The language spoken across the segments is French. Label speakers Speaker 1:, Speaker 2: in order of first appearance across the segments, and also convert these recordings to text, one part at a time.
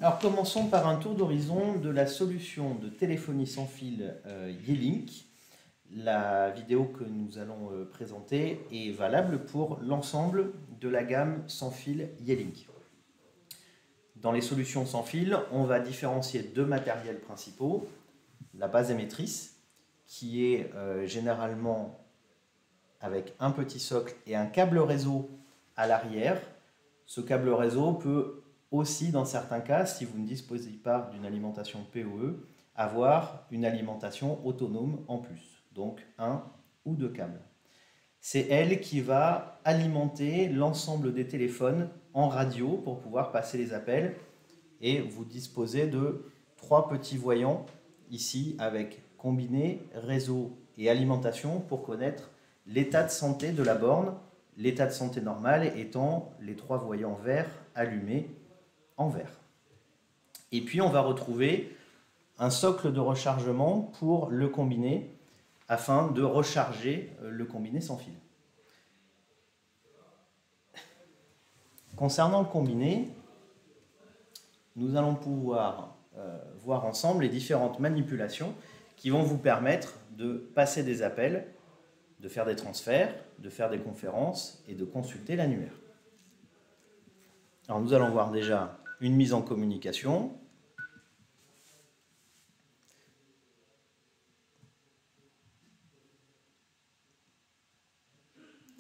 Speaker 1: Alors commençons par un tour d'horizon de la solution de téléphonie sans fil Yealink. La vidéo que nous allons présenter est valable pour l'ensemble de la gamme sans fil Yealink. Dans les solutions sans fil, on va différencier deux matériels principaux. La base émettrice, qui est généralement avec un petit socle et un câble réseau à l'arrière. Ce câble réseau peut aussi, dans certains cas, si vous ne disposez pas d'une alimentation PoE, avoir une alimentation autonome en plus, donc un ou deux câbles. C'est elle qui va alimenter l'ensemble des téléphones en radio pour pouvoir passer les appels, et vous disposez de trois petits voyants ici avec combiné, réseau et alimentation pour connaître l'état de santé de la borne, l'état de santé normal étant les trois voyants verts allumés en vert. Et puis on va retrouver un socle de rechargement pour le combiné afin de recharger le combiné sans fil. Concernant le combiné, nous allons pouvoir voir ensemble les différentes manipulations qui vont vous permettre de passer des appels, de faire des transferts, de faire des conférences et de consulter l'annuaire. Alors nous allons voir déjà une mise en communication.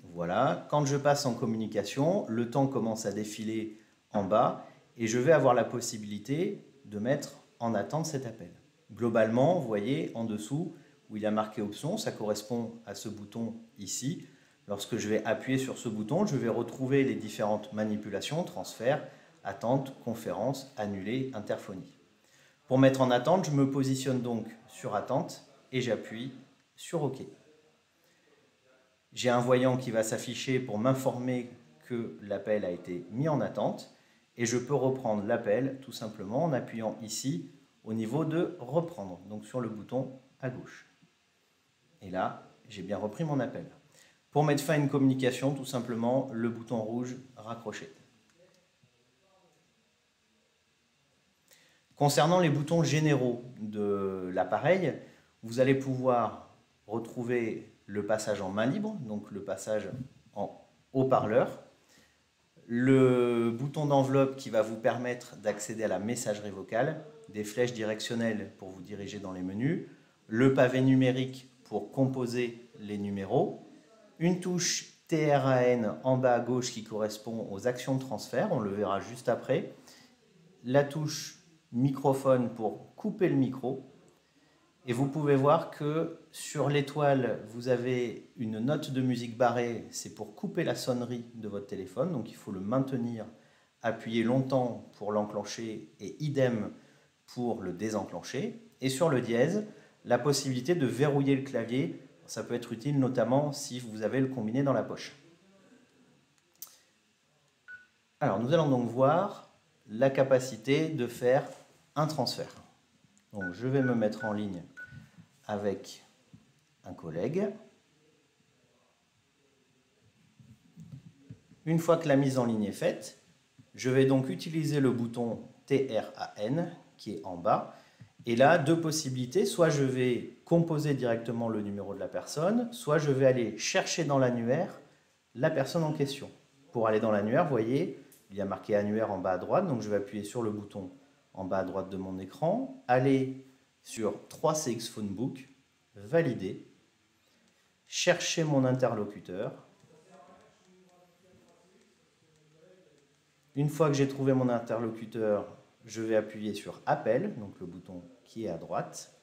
Speaker 1: Voilà, quand je passe en communication, le temps commence à défiler en bas et je vais avoir la possibilité de mettre en attente cet appel. Globalement, vous voyez en dessous où il y a marqué option, ça correspond à ce bouton ici. Lorsque je vais appuyer sur ce bouton, je vais retrouver les différentes manipulations, transfert, attente, conférence, annuler, interphonie. Pour mettre en attente, je me positionne donc sur attente et j'appuie sur OK. J'ai un voyant qui va s'afficher pour m'informer que l'appel a été mis en attente et je peux reprendre l'appel tout simplement en appuyant ici au niveau de reprendre, donc sur le bouton à gauche. Et là, j'ai bien repris mon appel. Pour mettre fin à une communication, tout simplement le bouton rouge raccrocher. Concernant les boutons généraux de l'appareil, vous allez pouvoir retrouver le passage en main libre, donc le passage en haut-parleur, le bouton d'enveloppe qui va vous permettre d'accéder à la messagerie vocale, des flèches directionnelles pour vous diriger dans les menus, le pavé numérique pour composer les numéros, une touche TRAN en bas à gauche qui correspond aux actions de transfert, on le verra juste après, la touche microphone pour couper le micro. Et vous pouvez voir que sur l'étoile, vous avez une note de musique barrée, c'est pour couper la sonnerie de votre téléphone, donc il faut le maintenir, appuyer longtemps pour l'enclencher et idem pour le désenclencher. Et sur le dièse, la possibilité de verrouiller le clavier, ça peut être utile notamment si vous avez le combiné dans la poche. Alors nous allons donc voir la capacité de faire un transfert. Donc je vais me mettre en ligne avec un collègue. Une fois que la mise en ligne est faite, je vais donc utiliser le bouton TRAN qui est en bas. Et là, deux possibilités. Soit je vais composer directement le numéro de la personne, soit je vais aller chercher dans l'annuaire la personne en question. Pour aller dans l'annuaire, vous voyez, il y a marqué annuaire en bas à droite. Donc je vais appuyer sur le bouton en bas à droite de mon écran, aller sur 3CX Phonebook, valider, chercher mon interlocuteur. Une fois que j'ai trouvé mon interlocuteur, je vais appuyer sur appel, donc le bouton qui est à droite.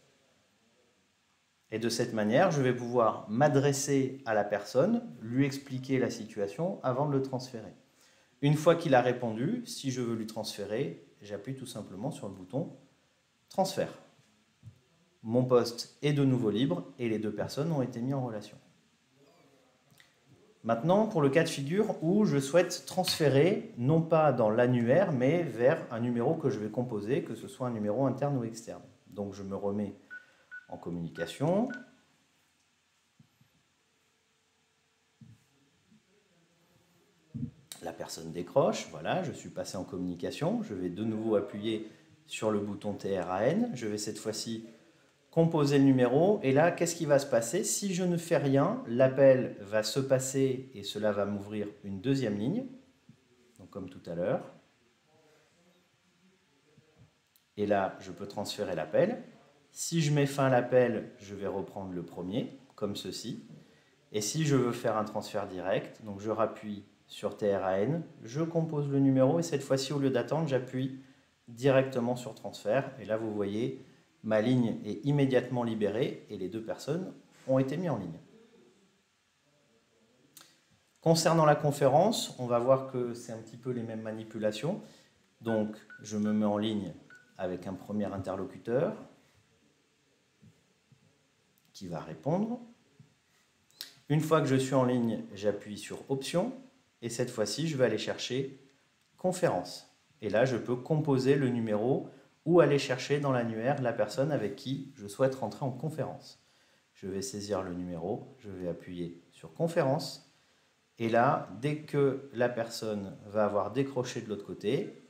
Speaker 1: Et de cette manière, je vais pouvoir m'adresser à la personne, lui expliquer la situation avant de le transférer. Une fois qu'il a répondu, si je veux lui transférer, j'appuie tout simplement sur le bouton transfert. Mon poste est de nouveau libre et les deux personnes ont été mises en relation. Maintenant, pour le cas de figure où je souhaite transférer, non pas dans l'annuaire, mais vers un numéro que je vais composer, que ce soit un numéro interne ou externe. Donc je me remets en communication. La personne décroche, voilà, je suis passé en communication, je vais de nouveau appuyer sur le bouton TRAN, je vais cette fois-ci composer le numéro, et là, qu'est-ce qui va se passer? Si je ne fais rien, l'appel va se passer et cela va m'ouvrir une deuxième ligne, donc comme tout à l'heure. Et là, je peux transférer l'appel. Si je mets fin à l'appel, je vais reprendre le premier, comme ceci. Et si je veux faire un transfert direct, donc je rappuie sur TRAN, je compose le numéro et cette fois-ci, au lieu d'attendre, j'appuie directement sur transfert. Et là, vous voyez, ma ligne est immédiatement libérée et les deux personnes ont été mises en ligne. Concernant la conférence, on va voir que c'est un petit peu les mêmes manipulations. Donc, je me mets en ligne avec un premier interlocuteur qui va répondre. Une fois que je suis en ligne, j'appuie sur Options et cette fois-ci, je vais aller chercher Conférence. Et là, je peux composer le numéro ou aller chercher dans l'annuaire la personne avec qui je souhaite rentrer en conférence. Je vais saisir le numéro, je vais appuyer sur Conférence et là, dès que la personne va avoir décroché de l'autre côté,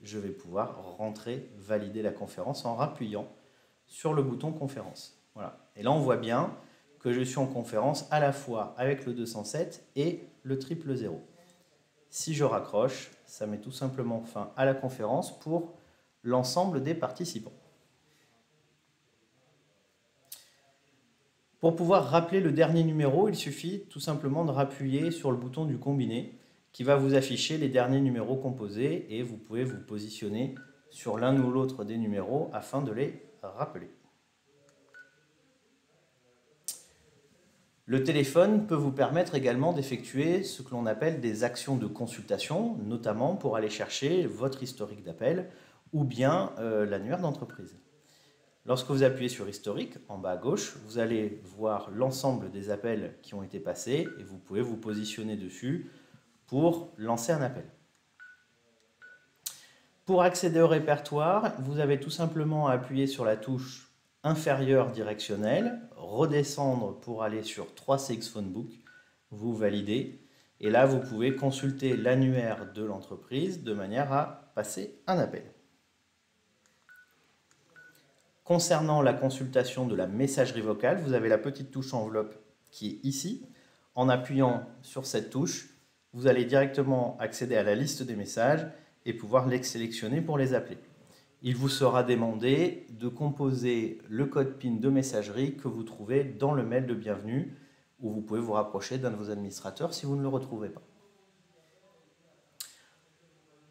Speaker 1: je vais pouvoir rentrer, valider la conférence en rappuyant sur le bouton conférence. Voilà. Et là, on voit bien que je suis en conférence à la fois avec le 207 et le 000. Si je raccroche, ça met tout simplement fin à la conférence pour l'ensemble des participants. Pour pouvoir rappeler le dernier numéro, il suffit tout simplement de rappuyer sur le bouton du combiné qui va vous afficher les derniers numéros composés et vous pouvez vous positionner sur l'un ou l'autre des numéros afin de les rappeler. Le téléphone peut vous permettre également d'effectuer ce que l'on appelle des actions de consultation, notamment pour aller chercher votre historique d'appel ou bien l'annuaire d'entreprise. Lorsque vous appuyez sur historique, en bas à gauche, vous allez voir l'ensemble des appels qui ont été passés et vous pouvez vous positionner dessus pour lancer un appel. Pour accéder au répertoire, vous avez tout simplement à appuyer sur la touche inférieure directionnelle, redescendre pour aller sur 3CX Phonebook, vous validez, et là vous pouvez consulter l'annuaire de l'entreprise de manière à passer un appel. Concernant la consultation de la messagerie vocale, vous avez la petite touche enveloppe qui est ici. En appuyant sur cette touche, vous allez directement accéder à la liste des messages et pouvoir les sélectionner pour les appeler. Il vous sera demandé de composer le code PIN de messagerie que vous trouvez dans le mail de bienvenue où vous pouvez vous rapprocher d'un de vos administrateurs si vous ne le retrouvez pas.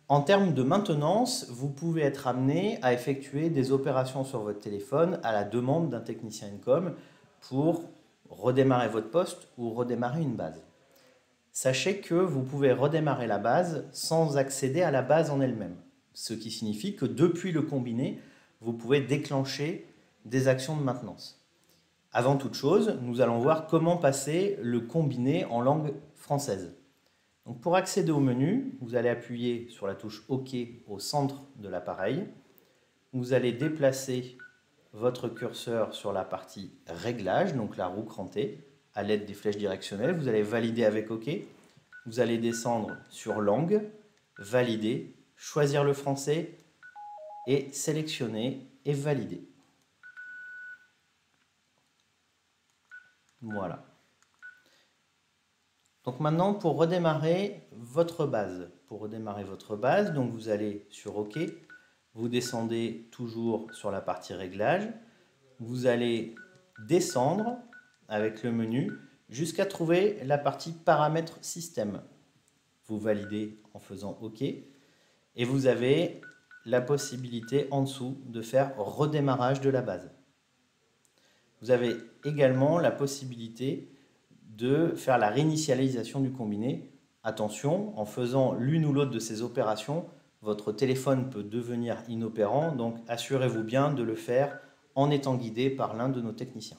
Speaker 1: En termes de maintenance, vous pouvez être amené à effectuer des opérations sur votre téléphone à la demande d'un technicien Encom pour redémarrer votre poste ou redémarrer une base. Sachez que vous pouvez redémarrer la base sans accéder à la base en elle-même, ce qui signifie que depuis le combiné, vous pouvez déclencher des actions de maintenance. Avant toute chose, nous allons voir comment passer le combiné en langue française. Donc pour accéder au menu, vous allez appuyer sur la touche OK au centre de l'appareil. Vous allez déplacer votre curseur sur la partie Réglages, donc la roue crantée, à l'aide des flèches directionnelles. Vous allez valider avec OK. Vous allez descendre sur Langue, Valider, choisir le français et sélectionner et valider. Voilà. Donc maintenant, pour redémarrer votre base, donc vous allez sur OK, vous descendez toujours sur la partie Réglages, vous allez descendre avec le menu jusqu'à trouver la partie Paramètres système. Vous validez en faisant OK et vous avez la possibilité en dessous de faire redémarrage de la base. Vous avez également la possibilité de faire la réinitialisation du combiné. Attention, en faisant l'une ou l'autre de ces opérations, votre téléphone peut devenir inopérant, donc assurez-vous bien de le faire en étant guidé par l'un de nos techniciens.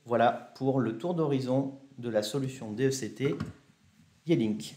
Speaker 1: Voilà pour le tour d'horizon de la solution DECT Yealink.